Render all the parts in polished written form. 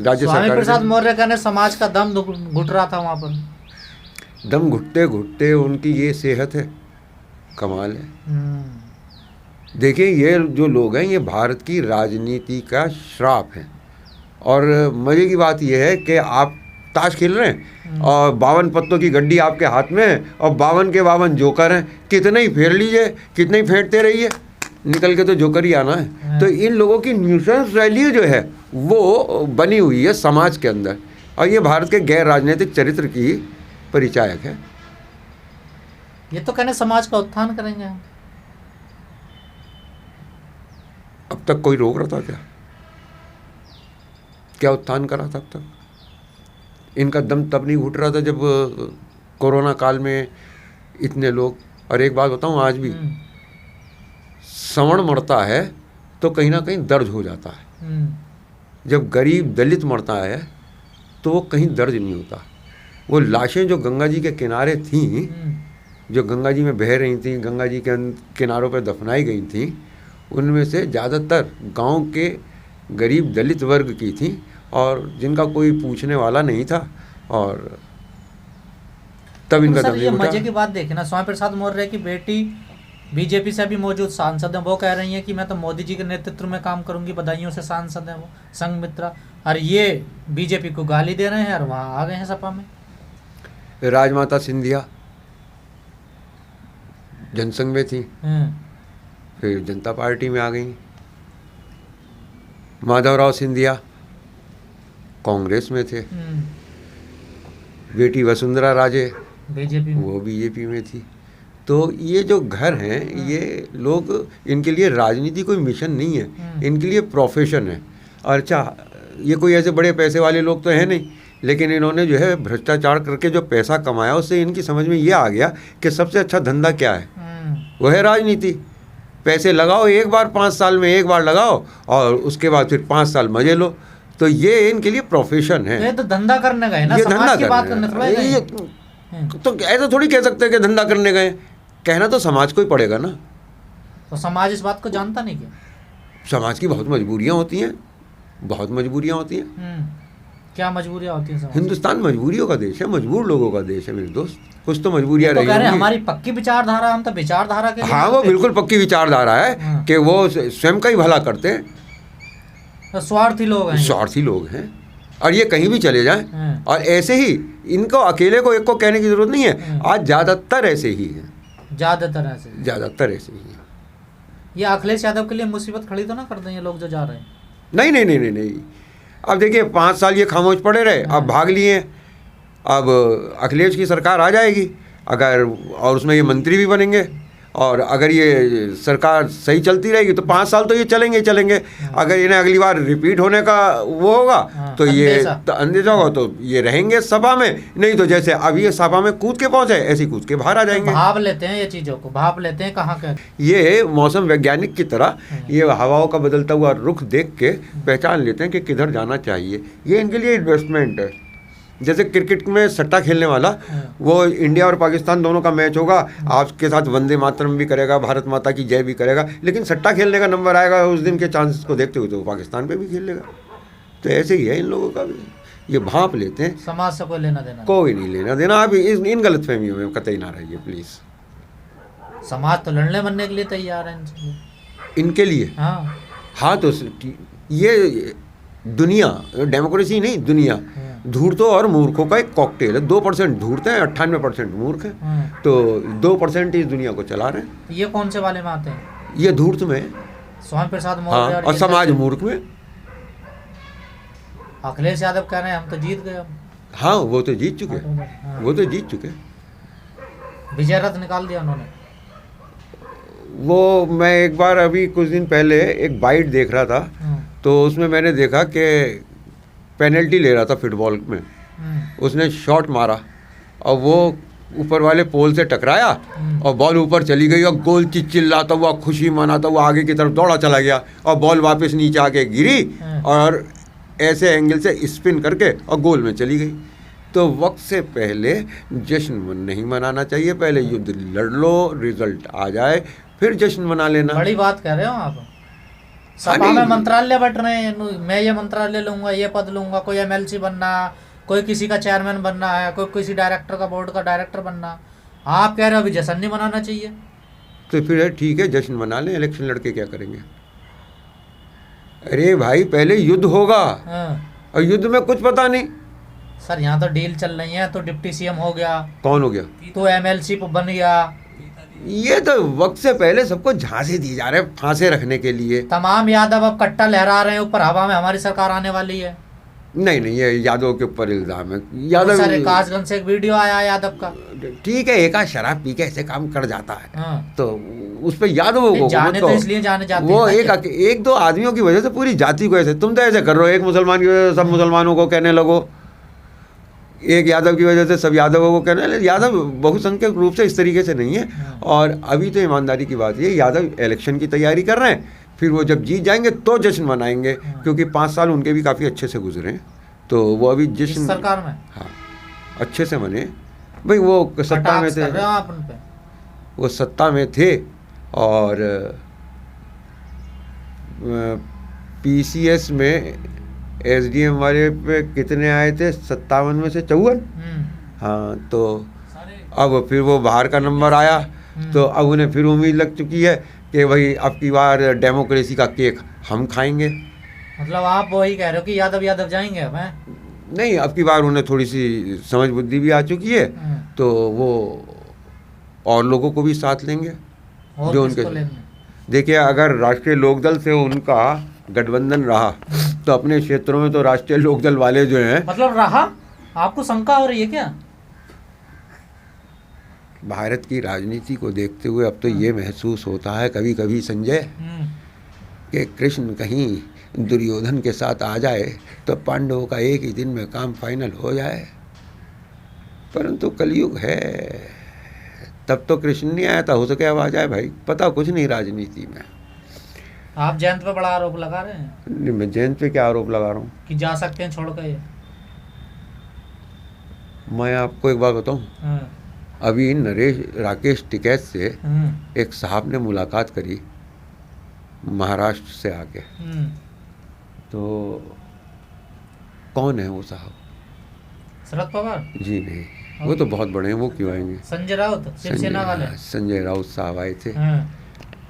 राज्य सरकार। स्वामी प्रसाद मौर्य कहने समाज का दम घुट रहा था वहाँ पर। दम घुटते घुटते उनकी ये सेहत है, कमाल है। देखिए ये जो लोग हैं ये भारत की राजनीति का श्राप है। और मज़े की बात ये है कि आप ताश खेल रहे हैं और 52 पत्तों की गड्डी आपके हाथ में है और 52 के 52 जोकर हैं, कितने ही फेर लीजिए, कितने ही फेंटते रहिए, निकल के तो जोकर ही आना है। तो इन लोगों की न्यूसेंस वैल्यू जो है वो बनी हुई है समाज के अंदर, और ये भारत के गैर राजनीतिक चरित्र की परिचायक है। ये तो कहने समाज का उत्थान करेंगे हम। अब तक कोई रोक रहा था क्या? क्या उत्थान करा था अब तक? इनका दम तब नहीं घुट रहा था जब कोरोना काल में इतने लोग। और एक बात बताऊं, आज भी श्रवण मरता है तो कहीं ना कहीं दर्ज हो जाता है। जब गरीब दलित मरता है तो वो कहीं दर्ज नहीं होता। वो लाशें जो गंगा जी के किनारे थीं, जो गंगा जी में बह रही थी, गंगा जी के किनारों पर दफनाई गई थी, उनमें से ज़्यादातर गांव के गरीब दलित वर्ग की थी और जिनका कोई पूछने वाला नहीं था। और तब इनका दम नहीं घुटा। मजे की बात देखें ना, स्वामी प्रसाद मौर्य की बेटी बीजेपी से भी मौजूद सांसद है, वो कह रही है कि मैं तो मोदी जी के नेतृत्व में काम करूंगी, बधाइयों से सांसद है वो, संघमित्रा। और ये बीजेपी को गाली दे रहे हैं और वहाँ आ गए हैं सपा में। राजमाता सिंधिया जनसंघ में थी, फिर जनता पार्टी में आ गई। माधवराव सिंधिया कांग्रेस में थे। बेटी वसुंधरा राजे बीजेपी, वो बीजेपी में थी। तो ये जो घर हैं, ये लोग, इनके लिए राजनीति कोई मिशन नहीं है, इनके लिए प्रोफेशन है। और अच्छा, ये कोई ऐसे बड़े पैसे वाले लोग तो हैं नहीं, लेकिन इन्होंने जो है भ्रष्टाचार करके जो पैसा कमाया उससे इनकी समझ में ये आ गया कि सबसे अच्छा धंधा क्या है, वो है राजनीति। पैसे लगाओ एक बार, 5 साल में एक बार लगाओ और उसके बाद फिर 5 साल मजे लो। तो ये इनके लिए प्रोफेशन है। ये तो धंधा करने गए ना, समाज की बात करने थोड़ा गए। तो ऐसा थोड़ी कह सकते हैं कि धंधा करने गए, कहना तो समाज को ही पड़ेगा ना। तो समाज इस बात को जानता नहीं क्या? समाज की बहुत मजबूरियां होती हैं, बहुत मजबूरियां होती हैं। क्या मजबूरियां होती हैं? हिंदुस्तान मजबूरियों का देश है, मजबूर लोगों का देश है मेरे दोस्त। कुछ तो मजबूरियां रही होंगी। हमारी पक्की विचारधारा, हम तो विचारधारा के लिए। हाँ, वो बिल्कुल पक्की विचारधारा है कि वो स्वयं का ही भला करते हैं। तो स्वार्थी लोग हैं, स्वार्थी लोग हैं, और ये कहीं भी चले जाएं। और ऐसे ही इनको अकेले को एक को कहने की जरूरत नहीं है, आज ज़्यादातर ऐसे ही हैं, ज़्यादातर ऐसे ही हैं। ये अखिलेश यादव के लिए मुसीबत खड़ी तो ना कर दें ये लोग जो जा रहे हैं? नहीं नहीं नहीं नहीं नहीं। अब देखिए 5 साल ये खामोश पड़े रहे, अब भाग लिए, अब अखिलेश की सरकार आ जाएगी अगर, और उसमें ये मंत्री भी बनेंगे, और अगर ये सरकार सही चलती रहेगी तो 5 साल तो ये चलेंगे ही चलेंगे। अगर इन्हें अगली बार रिपीट होने का वो होगा तो ये अंदेशा होगा तो ये रहेंगे सभा में, नहीं तो जैसे अभी ये सभा में कूद के पहुंचे ऐसे कूद के बाहर आ जाएंगे। भाप लेते हैं ये चीज़ों को, भाप लेते हैं कहाँ का। ये मौसम वैज्ञानिक की तरह ये हवाओं का बदलता हुआ रुख देख के पहचान लेते हैं कि किधर जाना चाहिए। ये इनके लिए इन्वेस्टमेंट है। जैसे क्रिकेट में सट्टा खेलने वाला, वो इंडिया और पाकिस्तान दोनों का मैच होगा, आपके साथ वंदे मातरम भी करेगा, भारत माता की जय भी करेगा, लेकिन सट्टा खेलने का नंबर आएगा उस दिन के चांसेस को देखते हुए तो पाकिस्तान पे भी खेल लेगा। तो ऐसे ही है इन लोगों का भी, ये भांप लेते हैं। समाज से कोई लेना देना, कोई नहीं लेना देना। आप इन गलतफहमियों में कतई ना रहिए प्लीज़। समाज तो लड़ने बनने के लिए तैयार है इनके लिए। हाँ तो ये दुनिया, डेमोक्रेसी नहीं दुनिया, धूर्तों और मूर्खों का एक कॉकटेल है। 2% धूर्त हैं, 98% मूर्ख हैं। तो 2% इस दुनिया को चला रहे हैं। ये कौन से वाले में आते हैं? ये धूर्त में, स्वामी प्रसाद मौर्य। हाँ, और समाज मूर्ख में। अखिलेश यादव कह रहे हैं हम तो जीत गए। हाँ, वो तो जीत चुके, वो तो जीत चुके। विजय रथ निकाल दिया उन्होंने। वो मैं एक बार अभी कुछ दिन पहले एक बाइट देख रहा था, तो उसमें मैंने देखा कि पेनल्टी ले रहा था फुटबॉल में, उसने शॉट मारा और वो ऊपर वाले पोल से टकराया और बॉल ऊपर चली गई और गोल चिल्लाता हुआ, खुशी मनाता हुआ आगे की तरफ दौड़ा चला गया और बॉल वापस नीचे आके गिरी और ऐसे एंगल से स्पिन करके और गोल में चली गई। तो वक्त से पहले जश्न नहीं मनाना चाहिए, पहले युद्ध लड़ लो, रिजल्ट आ जाए फिर जश्न मना लेना। बड़ी बात कह रहे हो आप। सपा में मंत्रालय बट रहे हैं, मैं ये मंत्रालय लूंगा, ये पद लूंगा, कोई एमएलसी बनना, कोई किसी का चेयरमैन बनना है, कोई किसी डायरेक्टर का बोर्ड का डायरेक्टर बनना। आप कह रहे हो अभी जश्न नहीं मनाना चाहिए? तो फिर ठीक है, जश्न मना लें, इलेक्शन लड़के क्या करेंगे? अरे भाई पहले युद्ध होगा, और युद्ध में कुछ पता नहीं। सर यहाँ तो डील चल रही है, तो डिप्टी सीएम हो गया। कौन हो गया? तो एमएलसी बन गया। ये तो वक्त से पहले सबको झांसे दी जा रहे हैं फांसे रखने के लिए। तमाम यादव अब कट्टा लहरा रहे हैं ऊपर हवा में, हमारी सरकार आने वाली है। नहीं नहीं, ये यादव के ऊपर इल्जाम है। यादव सर कासगंज से एक वीडियो आया यादव का। ठीक है, एक आध शराब पी के ऐसे काम कर जाता है, हाँ। तो उस पर यादव को जाने तो इसलिए जाने जाते वो हैं एक दो आदमियों की वजह से पूरी जाति को ऐसे, तुम तो ऐसे कर रहे हो, एक मुसलमान की वजह से सब मुसलमानों को कहने लगो, एक यादव की वजह से सब यादवों को कहने लगे। यादव बहुसंख्यक रूप से इस तरीके से नहीं है। और अभी तो ईमानदारी की बात ये, यादव इलेक्शन की तैयारी कर रहे हैं, फिर वो जब जीत जाएंगे तो जश्न मनाएंगे, क्योंकि 5 साल उनके भी काफ़ी अच्छे से गुजरे हैं, तो वो अभी जश्न सरकार में हाँ अच्छे से मने। भाई वो सत्ता में थे, वो सत्ता में थे, और पीसीएस में एसडीएम वाले पे कितने आए थे? 57 में से 54। हाँ, तो अब फिर वो बाहर का नंबर आया, तो अब उन्हें फिर उम्मीद लग चुकी है कि भाई अब की बार डेमोक्रेसी का केक हम खाएंगे। मतलब आप वही कह रहे हो कि यादव यादव जाएंगे? अब नहीं, अब की बार उन्हें थोड़ी सी समझ बुद्धि भी आ चुकी है, तो वो और लोगों को भी साथ लेंगे जो उनके। देखिए, अगर राष्ट्रीय लोकदल से उनका गठबंधन रहा तो अपने क्षेत्रों में तो राष्ट्रीय लोकदल वाले जो हैं, मतलब रहा, आपको शंका हो रही है क्या? भारत की राजनीति को देखते हुए अब तो ये महसूस होता है कभी कभी संजय कि कृष्ण कहीं दुर्योधन के साथ आ जाए तो पांडवों का एक ही दिन में काम फाइनल हो जाए, परंतु कलयुग है, तब तो कृष्ण नहीं आया था, हो सके अब आ जाए। भाई पता कुछ नहीं राजनीति में। आप जयंत पे बड़ा आरोप लगा रहे हैं? नहीं, मैं जयंत पे क्या आरोप लगा रहा हूँ कि जा सकते हैं छोड़ के? मैं आपको एक बात बताऊँ, अभी राकेश टिकैत से एक साहब ने मुलाकात करी महाराष्ट्र से आके, तो कौन है वो साहब? शरद पवार जी? नहीं, वो तो बहुत बड़े हैं, वो क्यों आएंगे? संजय राउत, शिवसेना वाले। संजय राउत साहब आए थे।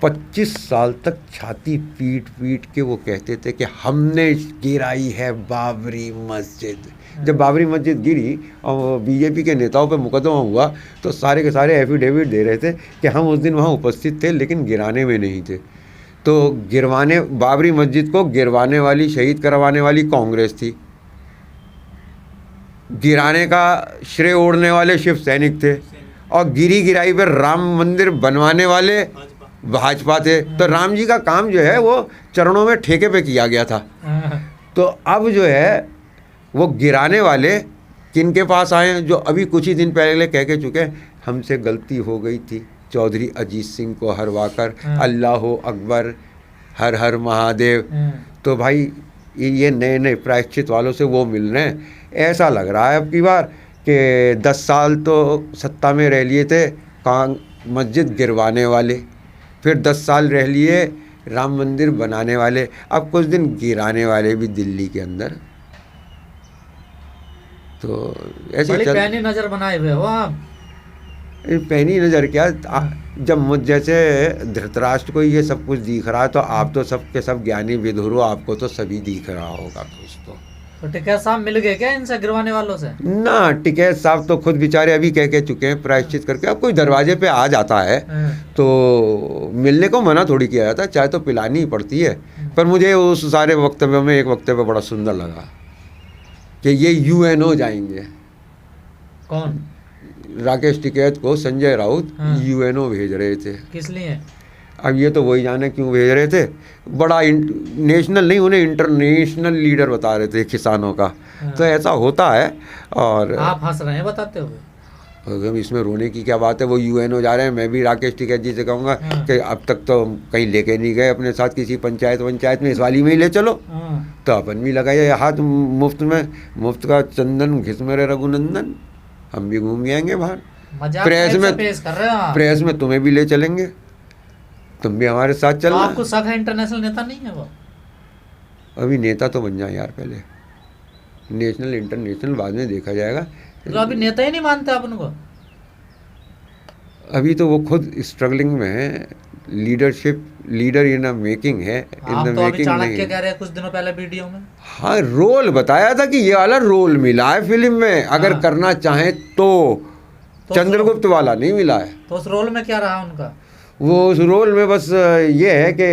25 साल तक छाती पीट पीट के वो कहते थे कि हमने गिराई है बाबरी मस्जिद। जब बाबरी मस्जिद गिरी और बीजेपी के नेताओं पे मुकदमा हुआ तो सारे के सारे एफिडेविट दे रहे थे कि हम उस दिन वहाँ उपस्थित थे, लेकिन गिराने में नहीं थे। तो बाबरी मस्जिद को गिरवाने वाली, शहीद करवाने वाली कांग्रेस थी, गिराने का श्रेय ओढ़ने वाले शिव सैनिक थे, और गिराई पर राम मंदिर बनवाने वाले भाजपा थे। तो राम जी का काम जो है वो चरणों में ठेके पे किया गया था। तो अब जो है वो गिराने वाले किन के पास आए हैं? जो अभी कुछ ही दिन पहले कह के चुके, हमसे गलती हो गई थी, चौधरी अजीत सिंह को हरवाकर अल्लाह अकबर, हर हर महादेव। तो भाई ये नए नए प्रायश्चित वालों से वो मिल रहे हैं। ऐसा लग रहा है अब की बार कि 10 साल तो सत्ता में रह लिए थे मस्जिद गिरवाने वाले, फिर 10 साल रह लिए राम मंदिर बनाने वाले, अब कुछ दिन गिराने वाले भी दिल्ली के अंदर। तो ऐसे पैनी नज़र बनाए हुए हो आप। पैनी नज़र क्या, जब मुझ जैसे धृतराष्ट्र को ये सब कुछ दिख रहा है तो आप तो सब के सब ज्ञानी विधुर हो, आपको तो सभी दिख रहा होगा कुछ। तो टिकैत साहब मिल गए क्या इनसे गिरवाने वालों से? ना, टिकैत साहब तो खुद बेचारे अभी कह चुके हैं प्रायश्चित करके। अब कोई दरवाजे पे आ जाता है तो मिलने को मना थोड़ी किया जाता, चाहे तो पिलानी ही पड़ती है। पर मुझे उस सारे वक्तव्य में एक वक्तव्य बड़ा सुंदर लगा कि ये यूएनओ जाएंगे। कौन? राकेश टिकैत को संजय राउत यूएनओ भेज रहे थे। किस लिए? अब ये तो वही जाने क्यों भेज रहे थे। बड़ा नेशनल नहीं, उन्हें इंटरनेशनल लीडर बता रहे थे किसानों का। तो ऐसा होता है। और आप हंस रहे हैं बताते हुए। इसमें रोने की क्या बात है? वो यूएनओ जा रहे हैं। मैं भी राकेश टिकैत जी से कहूँगा कि अब तक तो कहीं लेके नहीं गए अपने साथ किसी पंचायत में, इस वाली में ही ले चलो। तो अपन भी लगाइए हाथ मुफ्त में, मुफ्त का चंदन घिसमेरे रघुनंदन, हम भी घूम आएंगे बाहर। प्रेस में तुम्हें भी ले चलेंगे। तुम भी हमारे साथ तो चलना। आपको शक है इंटरनेशनल नेता नहीं है वो? अभी नेता तो बन जाए यार पहले, नेशनल इंटरनेशनल बाद में देखा जाएगा। तो अभी नेता ही नहीं मानते आप उनको? अभी तो वो खुद स्ट्रगलिंग में है, leadership leader in the making है, इन आप द तो अभी मेकिंग नहीं चाणक्य है। कह रहे हैं कुछ दिनों पहले वीडियो में। हाँ, रोल बताया था कि ये वाला रोल मिला है फिल्म में, अगर हाँ। करना चाहे तो चंद्रगुप्त वाला नहीं मिला है। तो उस रोल में क्या रहा उनका? वो उस रोल में बस ये है कि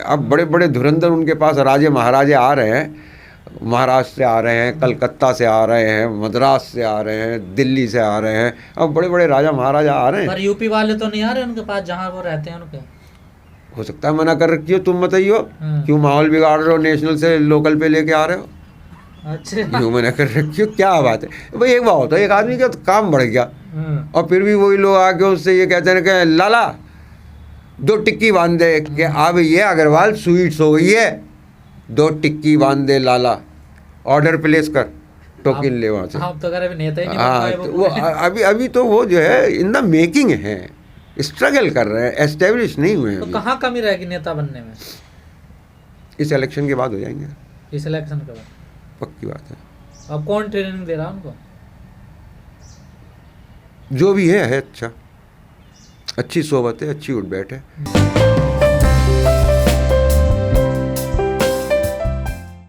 अब बड़े बड़े धुरंधर उनके पास राजे महाराजे आ रहे हैं, महाराष्ट्र से आ रहे हैं, कलकत्ता से आ रहे हैं, मद्रास से आ रहे हैं, दिल्ली से आ रहे हैं, अब बड़े बड़े राजा महाराजा आ रहे हैं। पर यूपी वाले तो नहीं आ रहे उनके पास जहाँ वो रहते हैं उनके? हो सकता है मना कर रखी हो, तुम बताइयो हाँ। क्यों माहौल बिगाड़ रहे हो, नेशनल से लोकल पे लेके आ रहे हो, अच्छा। क्यों मना कर रखी हो, क्या बात है भाई। एक बात होता है, एक आदमी का काम बढ़ गया हाँ। और फिर भी वही लोग आके उससे ये कहते हैं कि लाला 2 टिक्की बांध दे, कि अब ये अग्रवाल स्वीट्स हो गई है, 2 टिक्की बांध दे लाला, ऑर्डर प्लेस कर, टोकन ले वहाँ से। आप तो अगर अभी नेता ही नहीं बन हाँ, पाए तो वो अभी अभी तो वो जो है इन द मेकिंग है, स्ट्रगल कर रहे हैं, एस्टेब्लिश नहीं हुए हैं तो अभी। कहाँ कमी रहेगी नेता बनने में? इस इलेक्शन के बाद हो जाएंगे, इस इलेक्शन के बाद? पक्की बात है। अब कौन ट्रेनिंग दे रहा है उनको? जो भी है अच्छा, अच्छी सोबत है, अच्छी उठ बैठ है।